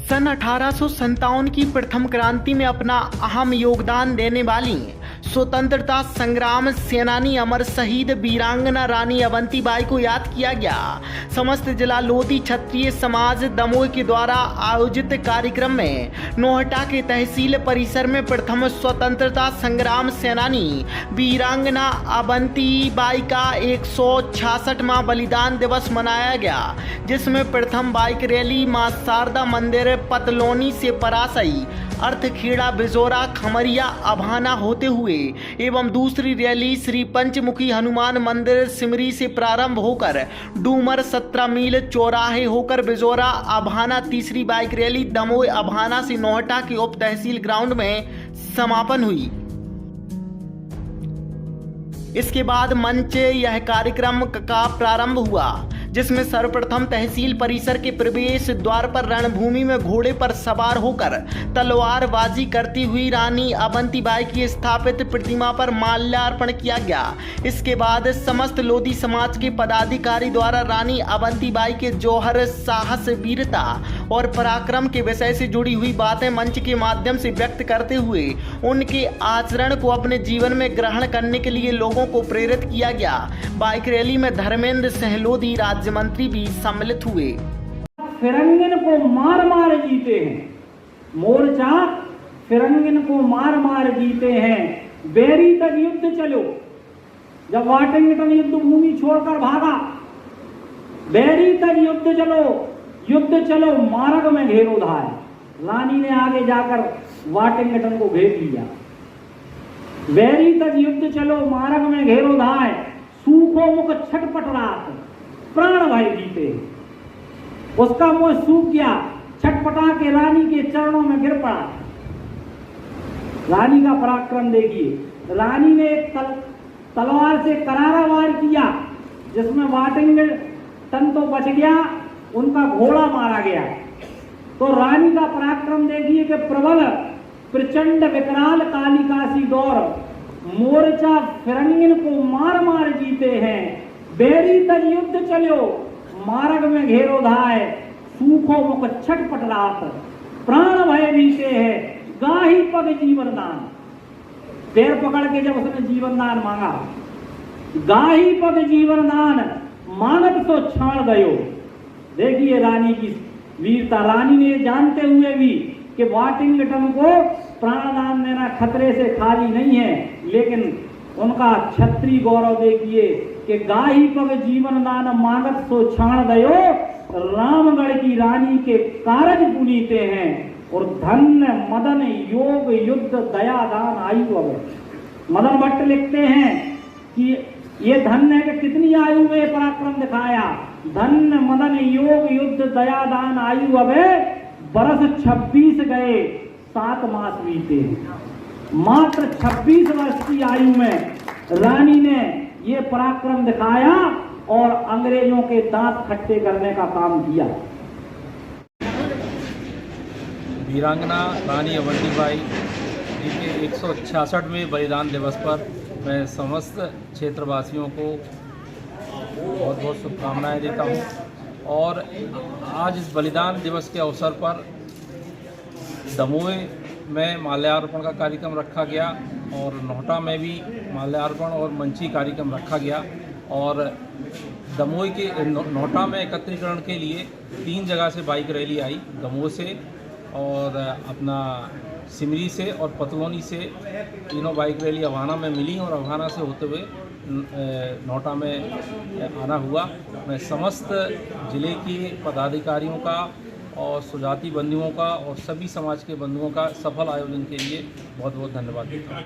सन 1857 की प्रथम क्रांति में अपना अहम योगदान देने वाली स्वतंत्रता संग्राम सेनानी अमर शहीद वीरांगना रानी अवंतीबाई को याद किया गया। समस्त जिला लोधी क्षत्रिय समाज दमोह के द्वारा आयोजित कार्यक्रम में नोहटा के तहसील परिसर में प्रथम स्वतंत्रता संग्राम सेनानी वीरांगना अवंतीबाई का 166वां बलिदान दिवस मनाया गया, जिसमें प्रथम बाइक रैली मां शारदा मंदिर पतलोनी से परासई अर्थखेड़ा बिजोरा खमरिया अभाना होते हुए एवं दूसरी रैली श्री पंचमुखी हनुमान मंदिर सिमरी से प्रारंभ होकर डूमर 17 मील चौराहे होकर बिजोरा अभाना, तीसरी बाइक रैली दमोह अभाना से नोहटा के उप तहसील ग्राउंड में समापन हुई। इसके बाद मंच यह कार्यक्रम का प्रारंभ हुआ, जिसमें सर्वप्रथम तहसील परिसर के प्रवेश द्वार पर रणभूमि में घोड़े पर सवार होकर तलवारबाजी करती हुई रानी अवंतीबाई की स्थापित प्रतिमा पर माल्यार्पण किया गया। इसके बाद समस्त लोधी समाज के पदाधिकारी द्वारा रानी अवंतीबाई के जौहर, साहस, वीरता और पराक्रम के विषय से जुड़ी हुई बातें मंच के माध्यम से व्यक्त करते हुए उनके आचरण को अपने जीवन में ग्रहण करने के लिए लोगों को प्रेरित किया गया। बाइक रैली में धर्मेंद्र सहलोदी राज्य मंत्री भी सम्मिलित हुए। फिरंगिन को मार मार जीते हैं, मोर्चा फिरंगिन को मार मार जीते हैं, बेरी तक युद्ध चलो। जब वाशिंगटन युद्ध भूमि छोड़कर भागा, बेरी तक युद्ध चलो मार्ग में घेरो धाय। रानी ने आगे जाकर वाशिंगटन को घेर लिया। बेरी तक युद्ध चलो मार्ग में घेरो धाय, सूखो मुख छटपट रात, प्राण भय जीते। उसका मुंह सूख गया, छटपटा के रानी के चरणों में गिर पड़ा। रानी का पराक्रम देखिए। रानी ने एक तलवार से करारा वार किया, जिसमें वाशिंगटन तो बच गया, उनका घोड़ा मारा गया। तो रानी का पराक्रम देखिए कि प्रबल प्रचंड विकराल कालिकासी दौर, मोर्चा फिरंगिन को मार मार जीते हैं, बेरी तक युद्ध चलो मार्ग में घेरो धाय, सूखो मुख छटपट रात, प्राण भय बीते हैं, गाही पग जीवन दान। पैर पकड़ के जब उसने जीवन दान मांगा, गाही पग जीवन दान मानव तो क्षण गयो। देखिए रानी की वीरता। रानी ने जानते हुए भी कि वाशिंगटन को प्राणदान देना खतरे से खाली नहीं है, लेकिन उनका क्षत्रिय गौरव देखिए कि गाही पग जीवन दान मानत सो क्षण दयो, रामगढ़ की रानी के कारज पुनीते हैं और धन्य मदन योग युद्ध दया दान आयु। अब मदन भट्ट लिखते हैं कि ये धन्य है कि कितनी आयु में पराक्रम दिखाया। धन्य मदन योग युद्ध दया दान आयु, अबे बरस 26 गए 7 मास बीते। मात्र 26 वर्ष की आयु में रानी ने ये पराक्रम दिखाया और अंग्रेजों के दांत खट्टे करने का काम किया। वीरांगना रानी अवंतीबाई जी के 166वें बलिदान दिवस पर मैं समस्त क्षेत्रवासियों को बहुत बहुत शुभकामनाएं देता हूं। और आज इस बलिदान दिवस के अवसर पर दमोह में माल्यार्पण का कार्यक्रम रखा गया और नोहटा में भी माल्यार्पण और मंची कार्यक्रम रखा गया। और दमोह के नोहटा में एकत्रीकरण के लिए 3 जगह से बाइक रैली आई, दमोह से और अपना सिमरी से और पतलोनी से। तीनों बाइक रैली अभाना में मिली और अभाना से होते हुए नोहटा में आना हुआ। मैं समस्त जिले के पदाधिकारियों का और सुजाति बंधुओं का और सभी समाज के बंधुओं का सफल आयोजन के लिए बहुत बहुत धन्यवाद देता हूँ।